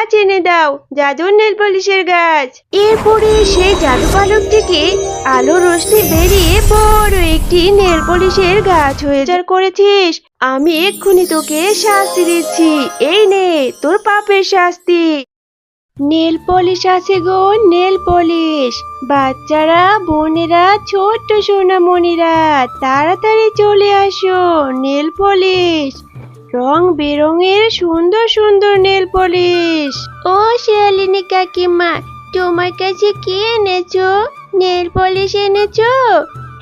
গাছ এনে দাও, জাদুর নেল পলিশের গাছ। এরপরে সেই জাদু পালকটিকে আলো রোশনি বেরিয়ে বড় একটি নেল পলিশের গাছ হয়ে করেছিস। আমি এক্ষুনি তোকে শাস্তি দিচ্ছি, এই নে তোর পাপের শাস্তি। নেল পলিশ আছে গো, নেল পলিশ। বাচ্চারা, বোনেরা, ছোট্ট সোনামণিরা, তাড়াতাড়ি চলে আসো। নেল পলিশ, রং বেরঙের সুন্দর সুন্দর নেল পলিশ। ও শিয়ালিনী কাকিমা, তোমার কাছে কি এনেছো? নেল পলিশ এনেছো?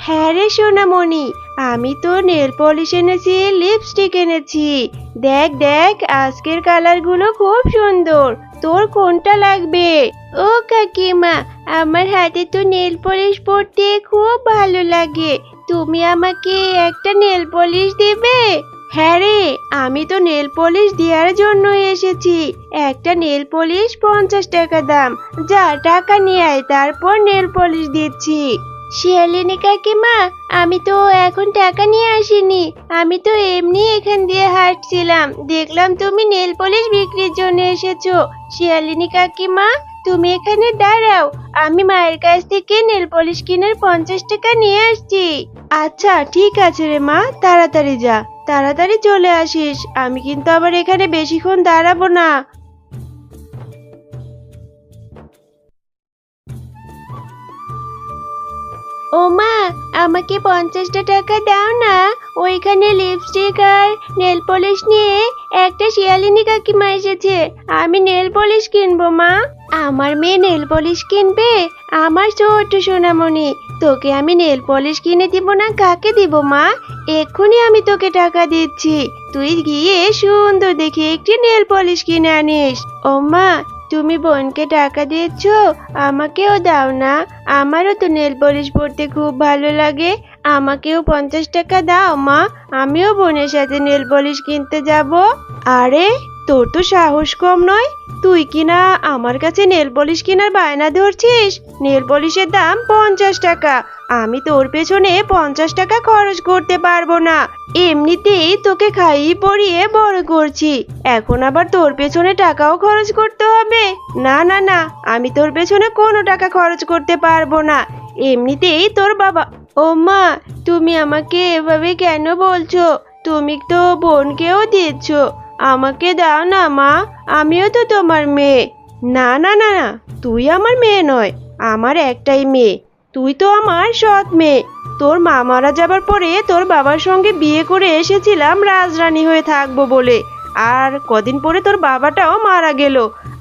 হ্যাঁ রে সোনামণি, আমি তো নেল পলিশ এনেছি, লিপস্টিক এনেছি। দেখ দেখ, আজকের কালারগুলো খুব সুন্দর, তোর কোনটা লাগবে? ও কাকিমা, আমার হাতে তো নেল পলিশ পরতে খুব ভালো লাগে, তুমি আমাকে একটা নেল পলিশ দিবে? হ্যাঁ রে, আমি তো নেল পলিশ দেওয়ার জন্য এসেছি। একটা নেল পলিশ 50 টাকা দাম। যা টাকা নিয়ে আয়, তারপর নেল পলিশ দিচ্ছি। শিয়ালিনী কাকিমা, আমি তো এখন টাকা নিয়ে আসিনি, আমি তো এমনি এখান দিয়ে হাঁটছিলাম, দেখলাম তুমি নেল পলিশ বিক্রির জন্য এসেছো। শিয়ালিনী কাকিমা, তুমি এখানে দাঁড়াও, আমি মায়ের কাছ থেকে নেল পলিশ কিনার 50 টাকা নিয়ে আসছি। আচ্ছা ঠিক আছে রে মা, তাড়াতাড়ি যা, তাড়াতাড়ি চলে আসিস, আমি কিন্তু আবার এখানে বেশিক্ষণ দাঁড়াবো না। ও মা, আমাকে 50টা টাকা দাও না, ওইখানে লিপস্টিক আর নেল পলিশ নিয়ে একটা শিয়ালিনী কাকিমা এসেছে, আমি নেল পলিশ কিনবো মা। আমার মেয়ে নেল পলিশ কিনবে? আমার ছোট্ট সোনামণি, তোকে আমি নেল পলিশ কিনে দিব না কাকে দিব মা? এক্ষুনি আমি তোকে টাকা দিচ্ছি, তুই গিয়ে সুন্দর দেখে একটি নেল পলিশ কিনে আনিস। ও মা, তুমি বোনকে টাকা দিচ্ছ, আমাকেও দাও না, আমারও তো নেল পলিশ পরতে খুব ভালো লাগে, আমাকেও 50 টাকা দাও মা, আমিও বোনের সাথে নেল পলিশ কিনতে যাব। আরে, তোর তো সাহস কম নয়, তুই কিনা আমার কাছে নেল পলিশ কেনার বায়না ধরছিস? নেল পলিশের দাম 50 টাকা, আমি তোর পেছনে 50 টাকা খরচ করতে পারবো না, এমনিতেই তোকে খাইয়ে পরিয়ে বড় করছি, এখন আবার তোর পেছনে টাকাও খরচ করতে হবে? না না না, আমি তোর পেছনে কোনো টাকা খরচ করতে পারবো না, এমনিতেই তোর বাবা। ও মা, তুমি আমাকে এভাবে কেন বলছো? তুমি তো বোনকেও দিচ্ছ, আমাকে দাও না মা, আমিও তো তোমার মেয়ে। না না না না, তুই আমার মেয়ে নয়, আমার একটাই মেয়ে, তুই তো আমার সৎ মেয়ে। তোর মা মারা যাবার পরে তোর বাবার সঙ্গে বিয়ে করে এসেছিলাম রাজরানী হয়ে থাকবো বলে, আর কদিন পরে তোর বাবাটাও মারা গেল,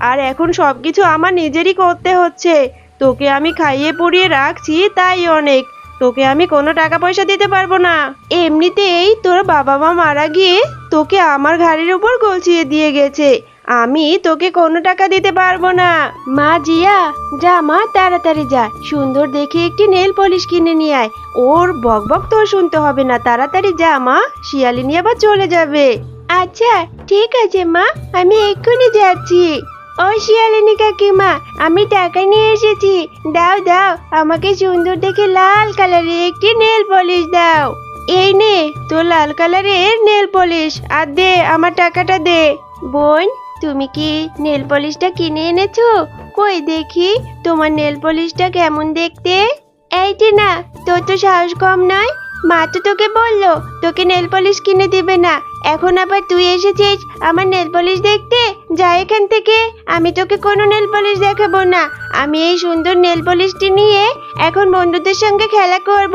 আর এখন সবকিছু আমার নিজেরই করতে হচ্ছে। তোকে আমি খাইয়ে পরিয়ে রাখছি তাই অনেক, তোকে আমি কোনো টাকা পয়সা দিতে পারবো না। এমনিতেই তোর বাবা মা মারা গিয়ে তোকে আমার ঘাড়ের উপর গলছিয়ে দিয়ে গেছে, আমি তোকে কোনো টাকা দিতে পারবো না। মা জিয়া, যা মা, তাড়াতাড়ি যা, সুন্দর দেখে একটি নেল পলিশ কিনে নিয়ে আয়, ওর বকবক তোর শুনতে হবে না, তাড়াতাড়ি যা মা, শিয়ালিনী আবার চলে যাবে। আচ্ছা ঠিক আছে মা, আমি এক্ষুনি যাচ্ছি। ও শিয়ালিনী কাকিমা, আমি টাকা নিয়ে এসেছি, দাও দাও, আমাকে সুন্দর দেখে লাল কালারের একটি নেল পলিশ দাও। এই নে তোর লাল কালারের নেল পলিশ, আর দে আমার টাকাটা দে। বোন, তুমি কি নেল পলিশটা কিনে এনেছো? কই দেখি তোমার নেল পলিশটা কেমন দেখতে। এইটি না, তোর তো সাহস কম নয়, মা তো তোকে বললো তোকে নেল পলিশ কিনে দিবে না, এখন আবার তুই এসেছিস আমার নেল পলিশ দেখতে? যা এখান থেকে, আমি তোকে কোনো নেল পলিশ দেখাবো না, আমি এই সুন্দর নেল পলিশটি নিয়ে এখন বন্ধুদের সঙ্গে খেলা করব।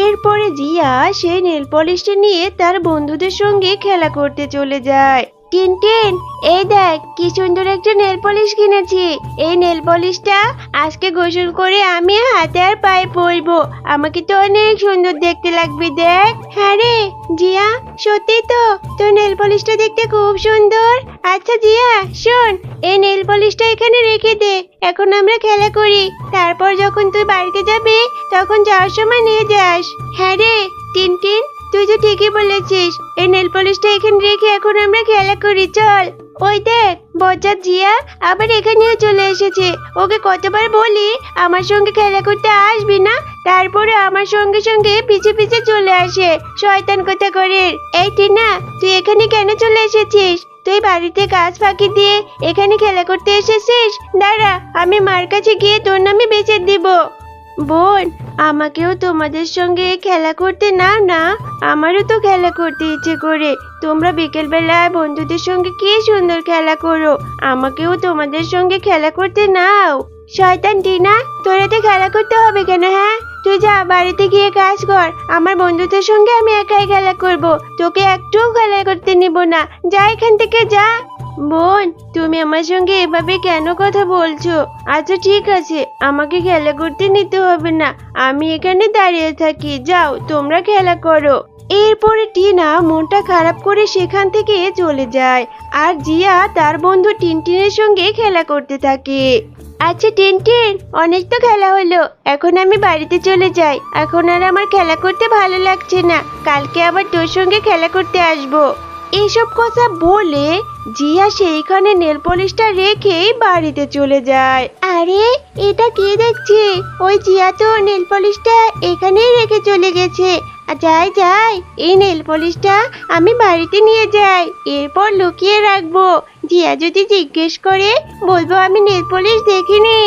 এরপরে জিয়া সেই নেল পলিশটি নিয়ে তার বন্ধুদের সঙ্গে খেলা করতে চলে যায়। টিনটিন, এই দেখ কি সুন্দর একটা নেল পলিশ কিনেছি, এই নেল পলিশটা আজকে গোসল করে আমি হাতে আর পায়ে পরবো, আমাকে তো অনেক সুন্দর দেখতে লাগবে, দেখ। হ্যাঁ রে জিয়া, সত্যি তো, তোর নেল পলিশটা দেখতে খুব সুন্দর। আচ্ছা জিয়া শোন, এই নেল পলিশটা এখানে রেখে দে, এখন আমরা খেলা করি, তারপর যখন তুই বাড়িতে যাবি তখন যাওয়ার সময় নিয়ে যাস। হ্যাঁ রে টিনটিন, তুই তো ঠিকই বলেছিস, এই নেল পলিশটা এখানে রেখে এখন আমরা খেলা করি, চল। ওই দেখ বজ্জাত জিয়া আবার এখানেও চলে এসেছে, ওকে কতবার বলি আমার সঙ্গে খেলা করতে আসবি না, তারপরে আমার সঙ্গে সঙ্গে পিছে পিছে চলে আসে, শয়তান কোথাকারের। এই টিনা, তুই এখানে কেন চলে এসেছিস? তুই বাড়িতে কাজ ফাঁকি দিয়ে এখানে খেলা করতে এসেছিস? দাঁড়া, আমি মার কাছে গিয়ে তোর নামে বিচার দিব। বোন, আমাকেও তোমাদের সঙ্গে খেলা করতে নাও না, আমারও তো খেলা করতে ইচ্ছে করে। তোমরা বিকেল বেলায় বন্ধুদের সঙ্গে কি সুন্দর খেলা করো, আমাকেও তোমাদের সঙ্গে খেলা করতে নাও। শয়তান টিনা, তোর এতে খেলা করতে হবে কেন? হ্যাঁ, তুই যা বাড়িতে গিয়ে কাজ কর, আমার বন্ধুদের সঙ্গে আমি একাই খেলা করব, তোকে একটুও খেলা করতে নিব না। যা এখান থেকে যা। বোন, তুমি আমার সঙ্গে এভাবে কেন কথা বলছো? আচ্ছা ঠিক আছে, আমাকে খেলা করতে নিতে হবে না, আমি এখানে দাঁড়িয়ে থাকি। যাও, তোমরা খেলা করো। এরপরে টিনা মনটা খারাপ করে সেখান থেকে চলে যায়, আর জিয়া তার বন্ধু টিনটিনের সঙ্গে খেলা করতে থাকে। আচ্ছা টিনটিন, অনেক তো খেলা হলো, এখন আমি বাড়িতে চলে যাই। এখন আর আমার খেলা করতে ভালো লাগছে না, কালকে আবার তোর সঙ্গে খেলা করতে আসবো। এসব কথা বলে জিয়া সেইখানে নেল পলিশটা রেখেই বাড়িতে চলে যায়। আরে, এটা কি দেখছি? ওই জিয়া তো নেল পলিশটা এখানেই রেখে চলে গেছে। যাই যাই, এই নেল পলিশটা আমি বাড়িতে নিয়ে যাই, এরপর লুকিয়ে রাখবো। জিয়া যদি জিজ্ঞেস করে, বলবো আমি নেল পলিশ দেখিনি।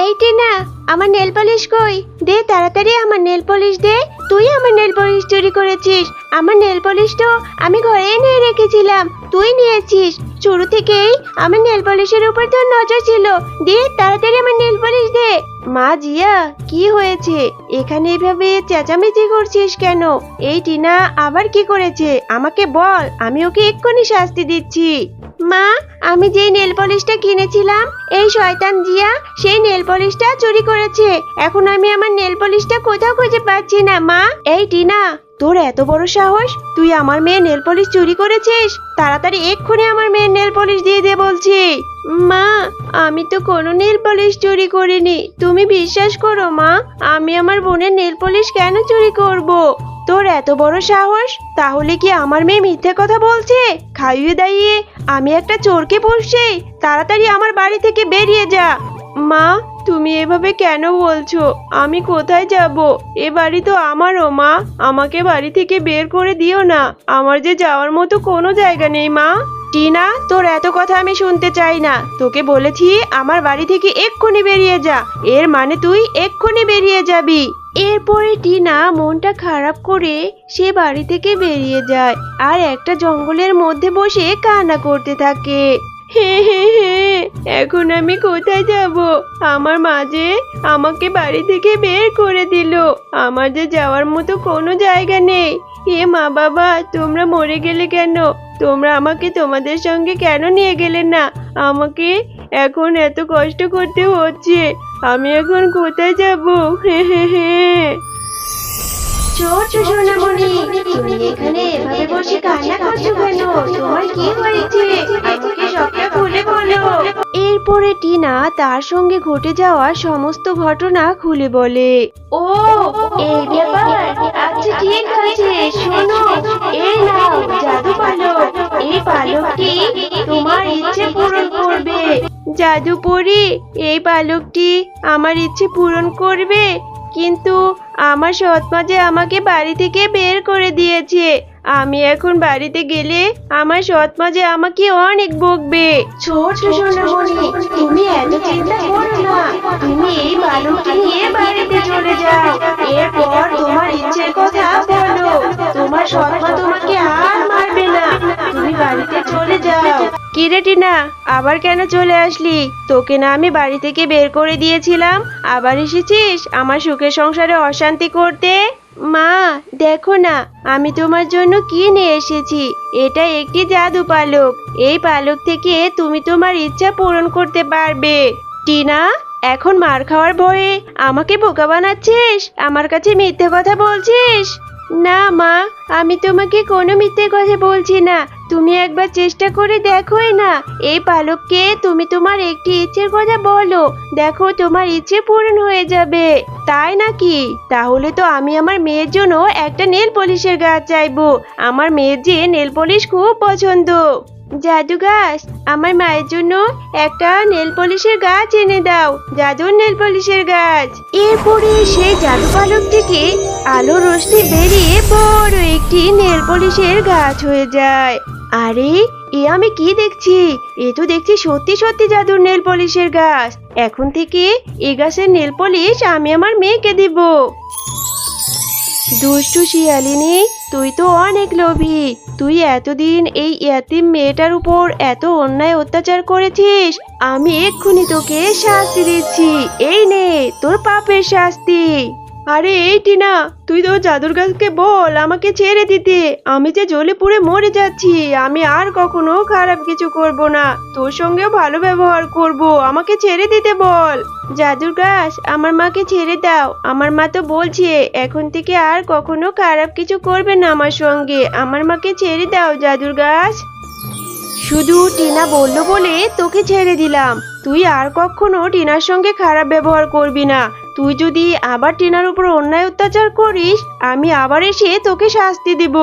এই টিনা, আমার নেল পলিশ কই? দে তাড়াতাড়ি আমার নেল পলিশ দে। তুই আমার নেল পলিশ চুরি করেছিস। আমার নেল পলিশ তো আমি ঘরে এনে রেখেছিলাম, তুই নিয়েছিস। শুরু থেকেই আমার নেল পলিশের উপর তোর নজর ছিল। দে তাড়াতাড়ি আমার নেল পলিশ দে। মা জিয়া, কি হয়েছে? এখানে এভাবে চেঁচামেচি করছিস কেন? এই টিনা আবার কি করেছে? আমাকে বল, আমি ওকে এক্ষুনি শাস্তি দিচ্ছি। মা, আমি যেই নেল পলিশটা কিনেছিলাম, এই শয়তান জিয়া সেই নেল পলিশটা চুরি করেছে। এখন আমি আমার নেল পলিশটা কোথাও খুঁজে পাচ্ছি না। মা, এই টিনা, তোর এত বড় সাহস, তুই আমার মেয়ে নেল পলিশ চুরি করেছিস? তাড়াতাড়ি এক্ষুনি আমার মেয়ের নেল পলিশ দিয়ে দে বলছি। মা, আমি তো কোনো নেল পলিশ চুরি করিনি, তুমি বিশ্বাস করো মা, আমি আমার বোনের নেল পলিশ কেন চুরি করব? তোর এত বড় সাহস, তাহলে কি আমার মেয়ে মিথ্যে কথা বলছে? খাইয়ে দাইয়ে আমি একটা চোরকে পুষছি। তাড়াতাড়ি আমার বাড়ি থেকে বেরিয়ে যা। মা, তুমি এভাবে কেন বলছো? আমি কোথায় যাব? এ বাড়ি তো আমারও মা, আমাকে বাড়ি থেকে বের করে দিও না, আমার যে যাওয়ার মতো কোনো জায়গা নেই। মা, টিনা, তোর এত কথা আমি শুনতে চাই না। তোকে বলেছি আমার বাড়ি থেকে এক্ষুনি বেরিয়ে যা, এর মানে তুই এক্ষুনি বেরিয়ে যাবি। এরপরে টিনা মনটা খারাপ করে সে বাড়ি থেকে বেরিয়ে যায়, আর একটা জঙ্গলের মধ্যে বসে কান্না করতে থাকে। হে হে হে, এখন আমি কোথায় যাব? আমার মা যে আমাকে বাড়ি থেকে বের করে দিল, আমার যে যাওয়ার মতো কোনো জায়গা নেই। হে মা বাবা, তোমরা মরে গেলে কেন? তোমরা আমাকে তোমাদের সঙ্গে কেন নিয়ে গেলে না? আমাকে এখন এত কষ্ট করতে হচ্ছে, আমি এখন কোথায় যাব? হে হে হে। ছোট সোনামণি, তুমি এখানে এভাবে বসে কান্না করছো কেন? তোমার কি হয়েছে? আমাকে সবটা খুলে বলো। এরপরে টিনা তার সঙ্গে ঘটে যাওয়া সমস্ত ঘটনা খুলে বলে। ও, এই ব্যাপার? আচ্ছা ঠিক আছে, শোনো, এই নাও জাদু পালক। এই পালকটি তোমার ইচ্ছে পূরণ করবে। জাদু পড়ি, এই পালকটি আমার ইচ্ছে পূরণ করবে, কিন্তু আমার সৎমা যে আমাকে বাড়ি থেকে বের করে দিয়েছে। আমি এখন বাড়িতে গেলে আমার সৎমা যে আমাকে অনেক বকবে। ছোট সোনামণি, তুমি এত চিন্তা করো না, তুমি এই বালকটি নিয়ে বাড়িতে চলে যাও, এরপর তোমার ইচ্ছের কথা বলো। তোমার সৎমা তোমাকে আর মারবে না, তুমি বাড়িতে চলে যাও। কিরে টিনা, আবার কেন চলে আসলি? তোকে না আমি বাড়ি থেকে বের করে দিয়েছিলাম, আবার এসেছিস আমার সুখের সংসারে অশান্তি করতে? মা, দেখো না আমি তোমার জন্য কি নিয়ে এসেছি। এটা একটি জাদু পালক, এই পালক থেকে তুমি তোমার ইচ্ছা পূরণ করতে পারবে। টিনা, এখন মার খাওয়ার ভয়ে আমাকে বোকা বানাচ্ছিস? আমার কাছে মিথ্যে কথা বলছিস? না মা, আমি তোমাকে কোনো মিথ্যে কথা বলছি না, তুমি একবার চেষ্টা করে দেখোই না। এই পালককে তুমি তোমার একটি ইচ্ছের কথা বলো, দেখো তোমার ইচ্ছে পূরণ হয়ে যাবে। তাই নাকি? তাহলে তো আমি আমার মেয়ের জন্য একটা নেল পলিশের গাছ চাইবো। আমার মেয়ের যে নেল পলিশ খুব পছন্দ। জাদু গাছ, আমার মায়ের জন্য একটা নেল পলিশের গাছ এনে দাও, জাদুর নেল পলিশের গাছ। এরপরে সেই জাদু পালক থেকে আলো রোশনি বেরিয়ে বড় একটি নেল পলিশের গাছ হয়ে যায়। আরে, এ আমি কি দেখছি? এ তো দেখছি সত্যি সত্যি জাদুর নেল পলিশের গাছ। এখন থেকে এ গাছের নেল পলিশ আমি আমার মেয়েকে দিব। দুষ্টু শিয়ালিনী, তুই তো অনেক লোভী। তুই এতদিন এই ইয়াতিম মেয়েটার উপর এত অন্যায় অত্যাচার করেছিস। আমি এক্ষুনি তোকে শাস্তি দিচ্ছি। এই নে তোর পাপের শাস্তি। আরে এই টিনা, তুই তো জাদুর গাছকে বল আমাকে ছেড়ে দিতে। আমি যে জ্বলে পুড়ে মরে যাচ্ছি। আমি আর কখনো খারাপ কিছু করব না, তোর সঙ্গেও ভালো ব্যবহার করব। আমাকে ছেড়ে দিতে বল। জাদুর গাছ, আমার মাকে ছেড়ে দাও। আমার মা তো বলছে এখন থেকে আর কখনো খারাপ কিছু করবে না আমার সঙ্গে। আমার মাকে ছেড়ে দাও জাদুর গাছ। শুধু টিনা বললো বলে তোকে ছেড়ে দিলাম। তুই আর কখনো টিনার সঙ্গে খারাপ ব্যবহার করবি না। তুই যদি আবার টিনার উপর অন্যায় অত্যাচার করিস, আমি আবার এসে তোকে শাস্তি দিব।